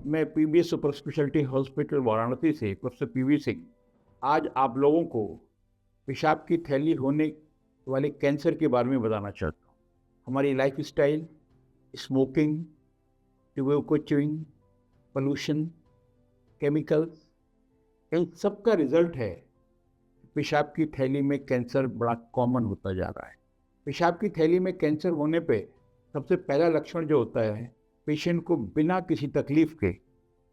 मैं PBS super speciality hospital Varanasi से professor PV Singh आज आप लोगों को पेशाब की थैली होने वाले कैंसर के बारे में बताना चाहता हूँ। हमारी life style, smoking, tobacco chewing, pollution, chemicals, इन सब का रिजल्ट है पेशाब की थैली में कैंसर बड़ा कॉमन होता जा रहा है। पेशाब की थैली में कैंसर होने पे सबसे पहला लक्षण जो होता है, पेशेंट को बिना किसी तकलीफ के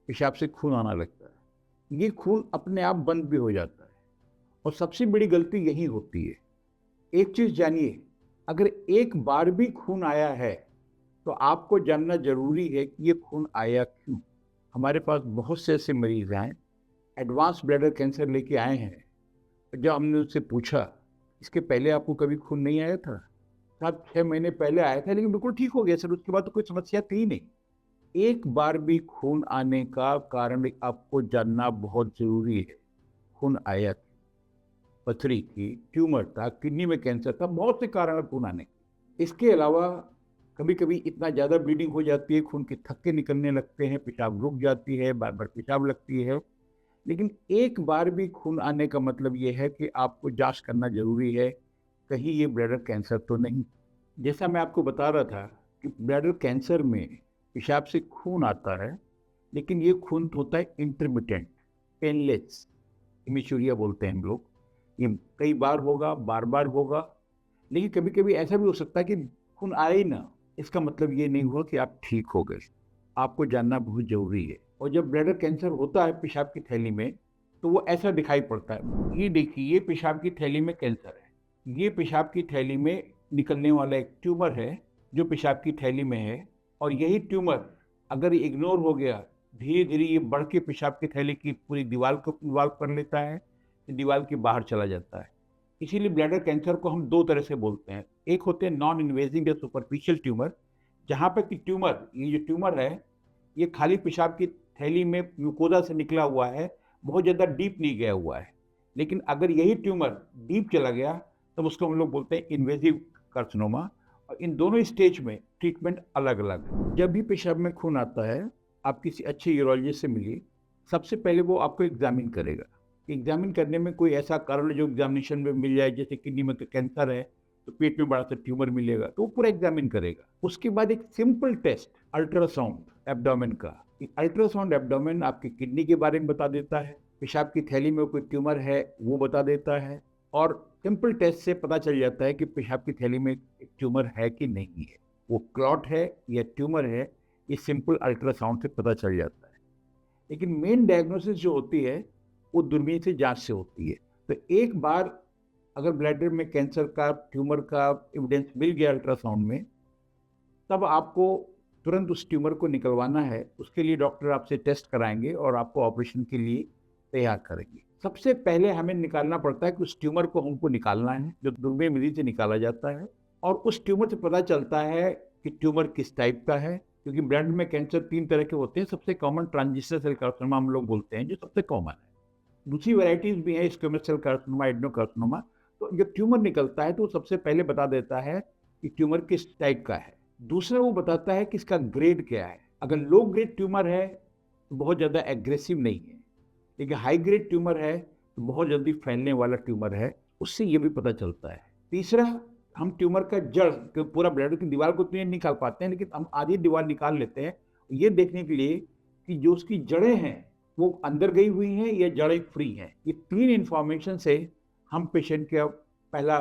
पेशाब से खून आना लगता है। ये खून अपने आप बंद भी हो जाता है और सबसे बड़ी गलती यही होती है। एक चीज़ जानिए, अगर एक बार भी खून आया है तो आपको जानना जरूरी है कि ये खून आया क्यों। हमारे पास बहुत से ऐसे मरीज हैं, एडवांस ब्लैडर कैंसर लेके आए हैं। जब हमने उससे पूछा, इसके पहले आपको कभी खून नहीं आया था? साहब 6 महीने पहले आया था लेकिन बिल्कुल ठीक हो गया सर, उसके बाद तो कोई समस्या थी नहीं। एक बार भी खून आने का कारण आपको जानना बहुत जरूरी है। खून आया था, पथरी थी, ट्यूमर था, किडनी में कैंसर था, बहुत से कारण है खून आने के। इसके अलावा कभी कभी इतना ज़्यादा ब्लीडिंग हो जाती है, खून के थक्के निकलने लगते हैं, पेशाब रुक जाती है, बार बार पेशाब लगती है। लेकिन एक बार भी खून आने का मतलब ये है कि आपको जांच करना जरूरी है, कहीं ये ब्लैडर कैंसर तो नहीं। जैसा मैं आपको बता रहा था कि ब्लैडर कैंसर में पेशाब से खून आता है, लेकिन ये खून होता है इंटरमिटेंट, पेनलेस, हेमिचूरिया बोलते हैं हम लोग। ये कई बार होगा, बार बार होगा, लेकिन कभी कभी ऐसा भी हो सकता है कि खून आए ही ना। इसका मतलब ये नहीं हुआ कि आप ठीक हो गए। आपको जानना बहुत जरूरी है। और जब ब्लैडर कैंसर होता है पेशाब की थैली में, तो वो ऐसा दिखाई पड़ता है। ये देखिए, ये पेशाब की थैली में कैंसर है। ये पेशाब की थैली में निकलने वाला एक ट्यूमर है जो पेशाब की थैली में है। और यही ट्यूमर अगर इग्नोर हो गया, धीरे धीरे ये बढ़ के पेशाब की थैली की पूरी दीवार को इन्वॉल्व कर लेता है, दीवार के बाहर चला जाता है। इसीलिए ब्लैडर कैंसर को हम दो तरह से बोलते हैं। एक होते हैं नॉन इन्वेजिव या सुपरफिशियल ट्यूमर, जहाँ पर कि ट्यूमर, ये जो ट्यूमर है, ये खाली पेशाब की थैली में म्यूकोजा से निकला हुआ है, बहुत ज़्यादा डीप नहीं गया हुआ है। लेकिन अगर यही ट्यूमर डीप चला गया तब उसको हम लोग बोलते हैं इन्वेजिव कार्सिनोमा। और इन दोनों स्टेज में ट्रीटमेंट अलग अलग है। जब भी पेशाब में खून आता है, आप किसी अच्छे यूरोलॉजिस्ट से मिलिए। सबसे पहले वो आपको एग्जामिन करेगा। एग्जामिन करने में कोई ऐसा कारण जो एग्जामिनेशन में मिल जाए, जैसे किडनी में कैंसर है तो पेट में बड़ा सा ट्यूमर मिलेगा, तो वो पूरा एग्जामिन करेगा। उसके बाद एक सिंपल टेस्ट, अल्ट्रासाउंड एब्डोमेन का। अल्ट्रासाउंड एब्डोमेन आपकी किडनी के बारे में बता देता है, पेशाब की थैली में कोई ट्यूमर है वो बता देता है, और सिंपल टेस्ट से पता चल जाता है कि पेशाब की थैली में एक ट्यूमर है कि नहीं है, वो क्लॉट है या ट्यूमर है, ये सिंपल अल्ट्रासाउंड से पता चल जाता है। लेकिन मेन डायग्नोसिस जो होती है वो दूरबीन से जांच से होती है। तो एक बार अगर ब्लैडर में कैंसर का, ट्यूमर का एविडेंस मिल गया अल्ट्रासाउंड में, तब आपको तुरंत उस ट्यूमर को निकलवाना है। उसके लिए डॉक्टर आपसे टेस्ट कराएंगे और आपको ऑपरेशन के लिए तैयार करेंगे। सबसे पहले हमें निकालना पड़ता है कि उस ट्यूमर को हमको निकालना है, जो दूरबीन विधि से निकाला जाता है। और उस ट्यूमर से पता चलता है कि ट्यूमर किस टाइप का है, क्योंकि ब्लड में कैंसर 3 तरह के होते हैं। सबसे कॉमन ट्रांजिस्टर सेल कार्सिनोमा हम लोग बोलते हैं, जो सबसे कॉमन है। दूसरी वैरायटीज भी हैं, स्क्वेमस सेल कार्सिनोमा, एडेनोकार्सिनोमा। तो जब ट्यूमर निकलता है तो सबसे पहले बता देता है कि ट्यूमर किस टाइप का है। दूसरा वो बताता है कि इसका ग्रेड क्या है। अगर लो ग्रेड ट्यूमर है तो बहुत ज़्यादा एग्रेसिव नहीं है, लेकिन हाई ग्रेड ट्यूमर है तो बहुत जल्दी फैलने वाला ट्यूमर है, उससे ये भी पता चलता है। तीसरा, हम ट्यूमर का जड़, पूरा ब्लैडर की दीवार को तो नहीं निकाल पाते हैं, लेकिन हम आधी दीवार निकाल लेते हैं ये देखने के लिए कि जो उसकी जड़ें हैं वो अंदर गई हुई हैं या जड़ें फ्री हैं। ये 3 इंफॉर्मेशन से हम पेशेंट का पहला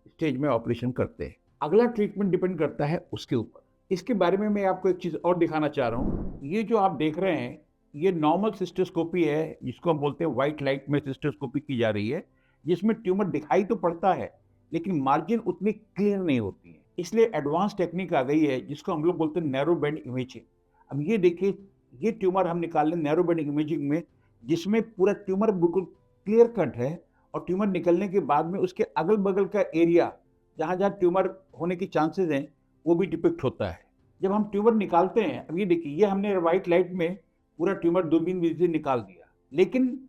स्टेज में ऑपरेशन करते हैं। अगला ट्रीटमेंट डिपेंड करता है उसके ऊपर। इसके बारे में मैं आपको एक चीज़ और दिखाना चाह रहा हूँ। ये जो आप देख रहे हैं, ये नॉर्मल सिस्टोस्कोपी है, जिसको हम बोलते हैं व्हाइट लाइट में सिस्टोस्कोपी की जा रही है, जिसमें ट्यूमर दिखाई तो पड़ता है लेकिन मार्जिन उतनी क्लियर नहीं होती है। इसलिए एडवांस टेक्निक आ गई है जिसको हम लोग बोलते हैं नैरो बैंड इमेजिंग। अब ये देखिए, ये ट्यूमर हम निकाल लें नैरो बैंड इमेजिंग में, जिसमें पूरा ट्यूमर बिल्कुल क्लियर कट है, और ट्यूमर निकलने के बाद में उसके अगल बगल का एरिया जहाँ जहाँ ट्यूमर होने की चांसेस हैं वो भी डिपिक्ट होता है। जब हम ट्यूमर निकालते हैं, अब ये देखिए, ये हमने व्हाइट लाइट में पूरा ट्यूमर दूरबीन विधि से निकाल दिया, लेकिन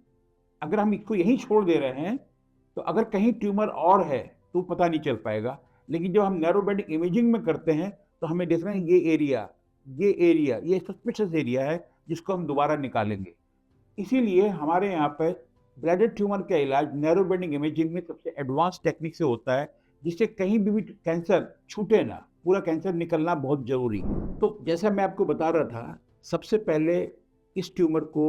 अगर हम इसको यहीं छोड़ दे रहे हैं तो अगर कहीं ट्यूमर और है तो पता नहीं चल पाएगा। लेकिन जब हम नैरो बैंड इमेजिंग में करते हैं तो हमें देख रहे हैं ये एरिया, ये सस्पिशियस एरिया है जिसको हम दोबारा निकालेंगे। इसीलिए हमारे यहाँ पर ब्लैडर ट्यूमर का इलाज नैरो बेंडिंग इमेजिंग में सबसे एडवांस टेक्निक से होता है, जिससे कहीं भी कैंसर छूटे ना, पूरा कैंसर निकलना बहुत जरूरी है। तो जैसा मैं आपको बता रहा था, सबसे पहले इस ट्यूमर को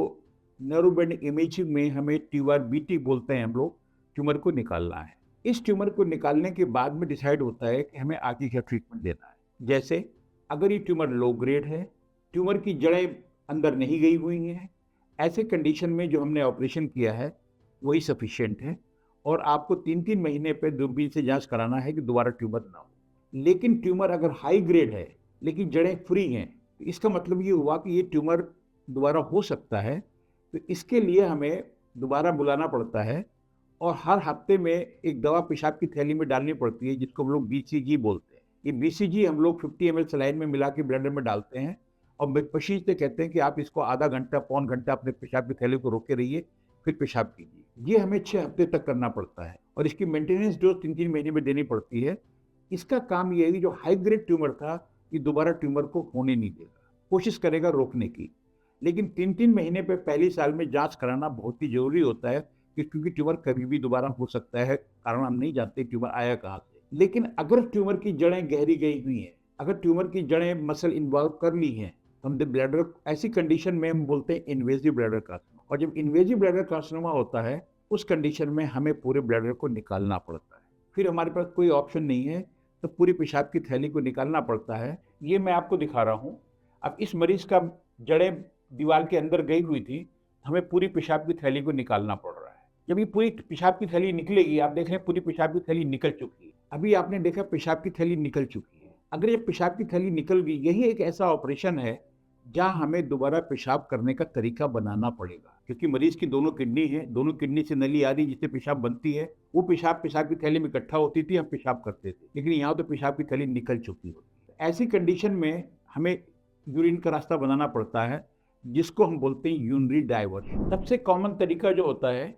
नैरो बेंडिंग इमेजिंग में हमें TURBT बोलते हैं हम लोग, ट्यूमर को निकालना है। इस ट्यूमर को निकालने के बाद में डिसाइड होता है कि हमें आगे क्या ट्रीटमेंट देना है। जैसे अगर ये ट्यूमर लो ग्रेड है, ट्यूमर की जड़ें अंदर नहीं गई हुई हैं, ऐसे कंडीशन में जो हमने ऑपरेशन किया है वही सफिशिएंट है और आपको 3-3 महीने पे दूरबीन से जांच कराना है कि दोबारा ट्यूमर ना हो। लेकिन ट्यूमर अगर हाई ग्रेड है लेकिन जड़ें फ्री हैं, तो इसका मतलब ये हुआ कि ये ट्यूमर दोबारा हो सकता है। तो इसके लिए हमें दोबारा बुलाना पड़ता है और हर हफ्ते में एक दवा पेशाब की थैली में डालनी पड़ती है, जिसको हम लोग BCG बोलते हैं। ये BCG हम लोग 50 ml सलाइन में मिला के ब्लैडर में डालते हैं और मशीन से कहते हैं कि आप इसको आधा घंटा पौन घंटा अपने पेशाब की थैली को रोके रहिए, फिर पेशाब कीजिए। ये हमें 6 हफ्ते तक करना पड़ता है और इसकी मेंटेनेंस डोज 3-3 महीने में देनी पड़ती है। इसका काम ये है कि जो हाई ग्रेड ट्यूमर था ये दोबारा ट्यूमर को होने नहीं देगा, कोशिश करेगा रोकने की। लेकिन 3-3 महीने पे पहली साल में जांच कराना बहुत ही जरूरी होता है क्योंकि ट्यूमर कभी भी दोबारा हो सकता है, कारण हम नहीं जानते ट्यूमर आया कहाँ से। लेकिन अगर ट्यूमर की जड़ें गहरी गई हुई हैं, अगर ट्यूमर की जड़ें मसल इन्वॉल्व कर ली हैं, हम ब्लैडर ऐसी कंडीशन में हम बोलते हैं इन्वेजिव ब्लैडर कार्सिनोमा। और जब इन्वेजिव ब्लैडर कार्सिनोमा होता है उस कंडीशन में हमें पूरे ब्लैडर को निकालना पड़ता है। फिर हमारे पास कोई ऑप्शन नहीं है, तो पूरी पेशाब की थैली को निकालना पड़ता है। ये मैं आपको दिखा रहा हूँ। अब इस मरीज का जड़ें दीवार के अंदर गई हुई थी, हमें पूरी पेशाब की थैली को निकालना पड़ रहा है। जब ये पूरी पेशाब की थैली निकलेगी, आप देख रहे हैं पूरी पेशाब की थैली निकल चुकी है। अभी आपने देखा पेशाब की थैली निकल चुकी है। अगर ये पेशाब की थैली निकल गई, यही एक ऐसा ऑपरेशन है जहाँ हमें दोबारा पेशाब करने का तरीका बनाना पड़ेगा, क्योंकि मरीज की दोनों किडनी है, दोनों किडनी से नली आ रही जिससे पेशाब बनती है। वो पेशाब की थैली में इकट्ठा होती थी, हम पेशाब करते थे, लेकिन यहाँ तो पेशाब की थैली निकल चुकी होती है। ऐसी कंडीशन में हमें यूरिन का रास्ता बनाना पड़ता है, जिसको हम बोलते हैं यूरिनरी डाइवर्शन। सबसे कॉमन तरीका जो होता है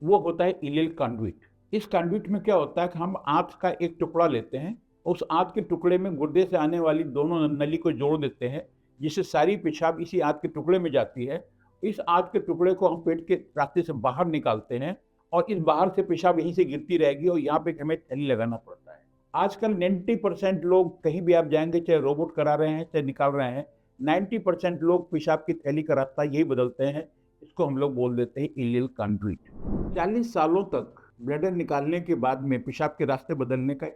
वो होता है इलियल कंडुइट। इस कंडुइट में क्या होता है कि हम आंत का एक टुकड़ा लेते हैं, उस आंत के टुकड़े में गुर्दे से आने वाली दोनों नली को जोड़ देते हैं, जिससे सारी पेशाब इसी आंत के टुकड़े में जाती है। इस आंत के टुकड़े को हम पेट के रास्ते से बाहर निकालते हैं और इस बाहर से पेशाब यहीं से गिरती रहेगी और यहाँ पे हमें थैली लगाना पड़ता है। आजकल 90% लोग, कहीं भी आप जाएंगे, चाहे रोबोट करा रहे हैं चाहे निकाल रहे हैं, 90% लोग पेशाब की थैली का रास्ता यही बदलते हैं। इसको हम लोग बोल देते हैं इलियल कंडुइट। 40 सालों तक ब्लैडर निकालने के बाद में पेशाब के रास्ते बदलने का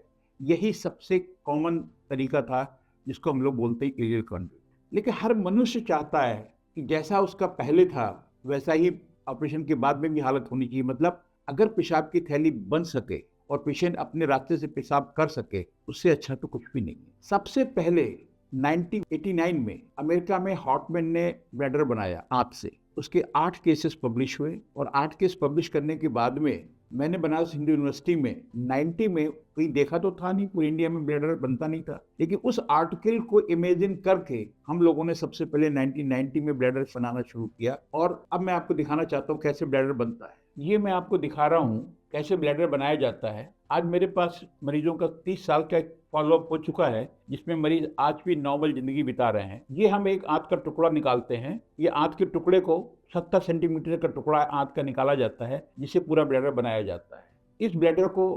यही सबसे कॉमन तरीका था, जिसको हम लोग बोलते हैं इलियल कंडुइट। लेकिन हर मनुष्य चाहता है कि जैसा उसका पहले था वैसा ही ऑपरेशन के बाद में भी हालत होनी चाहिए। मतलब अगर पेशाब की थैली बन सके और पेशेंट अपने रास्ते से पेशाब कर सके, उससे अच्छा तो कुछ भी नहीं है। सबसे पहले 1989 में अमेरिका में हॉटमैन ने ब्लैडर बनाया आंत से। उसके 8 केसेस पब्लिश हुए और 8 केस पब्लिश करने के बाद में मैंने बनारस हिंदू यूनिवर्सिटी में 90 में कहीं देखा तो था नहीं, पूरी इंडिया में ब्लैडर बनता नहीं था, लेकिन उस आर्टिकल को इमेजिन करके हम लोगों ने सबसे पहले 1990 में ब्लैडर बनाना शुरू किया। और अब मैं आपको दिखाना चाहता हूँ कैसे ब्लैडर बनता है। ये मैं आपको दिखा रहा हूँ कैसे ब्लैडर बनाया जाता है। आज मेरे पास मरीजों का 30 साल का फॉलोअप हो चुका है, जिसमें मरीज आज भी नॉर्मल जिंदगी बिता रहे हैं। ये हम एक आंत का टुकड़ा निकालते हैं। ये आंत के टुकड़े को 70 सेंटीमीटर का टुकड़ा आंत का निकाला जाता है, जिससे पूरा ब्लैडर बनाया जाता है। इस ब्लैडर को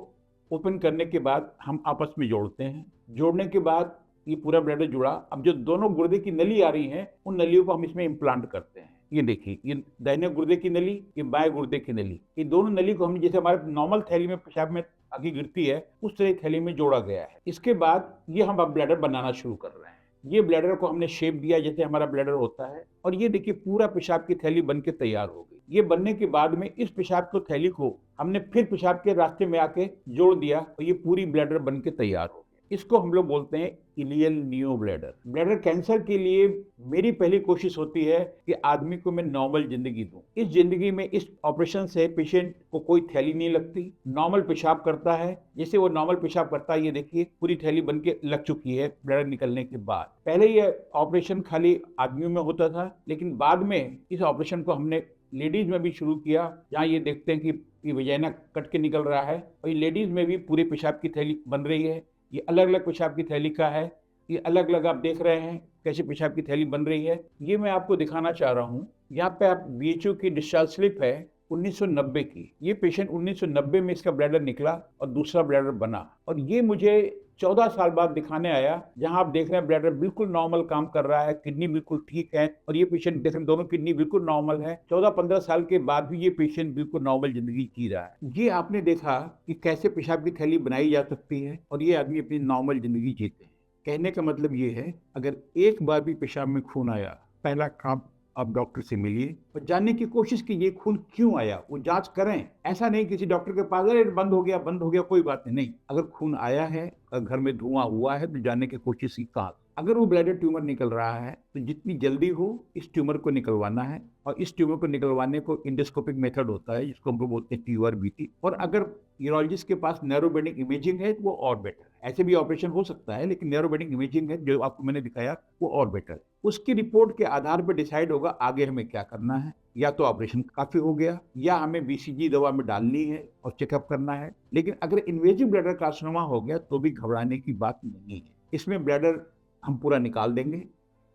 ओपन करने के बाद हम आपस में जोड़ते हैं। जोड़ने के बाद ये पूरा ब्लैडर जुड़ा। अब जो दोनों गुर्दे की नली आ रही है, उन नलियों को हम इसमें इम्प्लांट करते हैं। ये देखिए, ये दाहिने गुर्दे की नली, ये बाएं गुर्दे की नली, ये दोनों नली को हमने जैसे हमारे नॉर्मल थैली में पेशाब में आगे गिरती है, उस तरह थैली में जोड़ा गया है। इसके बाद ये हम अब ब्लैडर बनाना शुरू कर रहे हैं। ये ब्लैडर को हमने शेप दिया जैसे हमारा ब्लैडर होता है, और ये देखिए पूरा पेशाब की थैली बन के तैयार हो गई। ये बनने के बाद में इस पेशाब की थैली को हमने फिर पेशाब के रास्ते में आके जोड़ दिया और ये पूरी ब्लैडर बन के तैयार हो गई। इसको हम लोग बोलते हैं ileal neo bladder. Bladder cancer के लिए मेरी पहली कोशिश होती है कि आदमी को मैं नॉर्मल जिंदगी दूं। इस जिंदगी में इस ऑपरेशन से पेशेंट को कोई थैली नहीं लगती, नॉर्मल पेशाब करता है। जैसे वो नॉर्मल पेशाब करता है, ये देखिए पूरी थैली बन के लग चुकी है ब्लैडर निकलने के बाद। पहले ये ऑपरेशन खाली आदमियों में होता था, लेकिन बाद में इस ऑपरेशन को हमने लेडीज में भी शुरू किया, जहाँ ये देखते हैं कि ये वजाइना कट के निकल रहा है और ये लेडीज में भी पूरे पेशाब की थैली बन रही है। ये अलग अलग पेशाब की थैली का है। ये अलग अलग आप देख रहे हैं कैसे पेशाब की थैली बन रही है। ये मैं आपको दिखाना चाह रहा हूँ। यहाँ पे आप बीएचयू की डिस्चार्ज स्लिप है 1990 की। ये पेशेंट 1990 में इसका ब्लैडर निकला और दूसरा ब्लैडर बना, और ये मुझे 14 साल बाद दिखाने आया, जहां आप देख रहे हैं ब्लैडर बिल्कुल नॉर्मल काम कर रहा है, किडनी बिल्कुल ठीक है, और ये पेशेंट देख रहे हैं दोनों किडनी बिल्कुल नॉर्मल है। 14-15 साल के बाद भी ये पेशेंट बिल्कुल नॉर्मल जिंदगी जी रहा है। ये आपने देखा कि कैसे पेशाब की थैली बनाई जा सकती है और ये आदमी अपनी नॉर्मल जिंदगी जीते हैं। कहने का मतलब ये है, अगर एक बार भी पेशाब में खून आया, पहला काम आप डॉक्टर से मिलिए और जानने की कोशिश कीजिए खून क्यों आया, वो जांच करें। ऐसा नहीं किसी डॉक्टर के पास अरे बंद हो गया कोई बात नहीं। अगर खून आया है, अगर घर में धुआं हुआ है, तो जानने की कोशिश की कहाँ। अगर वो ब्लैडर ट्यूमर निकल रहा है तो जितनी जल्दी हो इस ट्यूमर को निकलवाना है, और इस ट्यूमर को निकलवाने को इंडोस्कोपिक मेथड होता है जिसको हम लोग बोलते हैं TURBT। और अगर यूरोलॉजिस्ट के पास नैरो बेंडिंग इमेजिंग है तो वो और बेटर है। ऐसे भी ऑपरेशन हो सकता है, लेकिन नैरो बेंडिंग इमेजिंग है जो आपको मैंने दिखाया वो और बेटर है। उसकी रिपोर्ट के आधार पर डिसाइड होगा आगे हमें क्या करना है। या तो ऑपरेशन काफी हो गया, या हमें BCG दवा में डालनी है और चेकअप करना है। लेकिन अगर इन्वेजिव ब्लैडर कार्सिनोमा हो गया तो भी घबराने की बात नहीं है। इसमें ब्लैडर हम पूरा निकाल देंगे।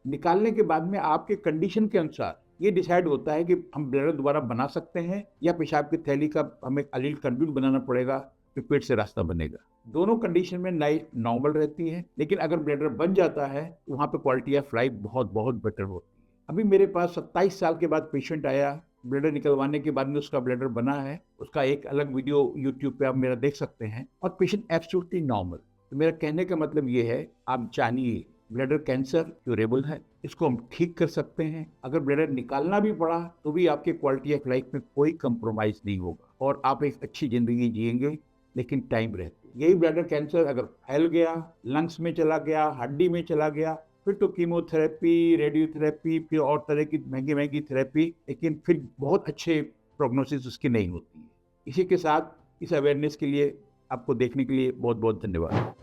निकालने के बाद में आपके कंडीशन के अनुसार ये डिसाइड होता है कि हम ब्लैडर दोबारा बना सकते हैं या पेशाब की थैली का हमें अलील कंड्यूट बनाना पड़ेगा, तो पेट से रास्ता बनेगा। दोनों कंडीशन में लाइफ नॉर्मल रहती है, लेकिन अगर ब्लैडर बन जाता है तो वहाँ पे क्वालिटी ऑफ लाइफ बहुत बहुत बेटर होती है। अभी मेरे पास 27 साल के बाद पेशेंट आया, ब्लैडर निकलवाने के बाद में उसका ब्लैडर बना है। उसका एक अलग वीडियो यूट्यूब पे आप मेरा देख सकते हैं, और पेशेंट एब्सोल्युटली नॉर्मल। तो मेरा कहने का मतलब ये है, आप जानिए ब्लैडर कैंसर क्यूरेबल है, इसको हम ठीक कर सकते हैं। अगर ब्लैडर निकालना भी पड़ा तो भी आपके क्वालिटी ऑफ लाइफ में कोई कंप्रोमाइज नहीं होगा और आप एक अच्छी जिंदगी जिएंगे, लेकिन टाइम रहते। यही ब्लैडर कैंसर अगर फैल गया, लंग्स में चला गया, हड्डी में चला गया, फिर तो कीमोथेरेपी, रेडियोथेरेपी, फिर और तरह की महंगी महंगी थेरेपी, लेकिन फिर बहुत अच्छे प्रोग्नोसिस उसकी नहीं होती है। इसी के साथ इस अवेयरनेस के लिए आपको देखने के लिए बहुत बहुत धन्यवाद।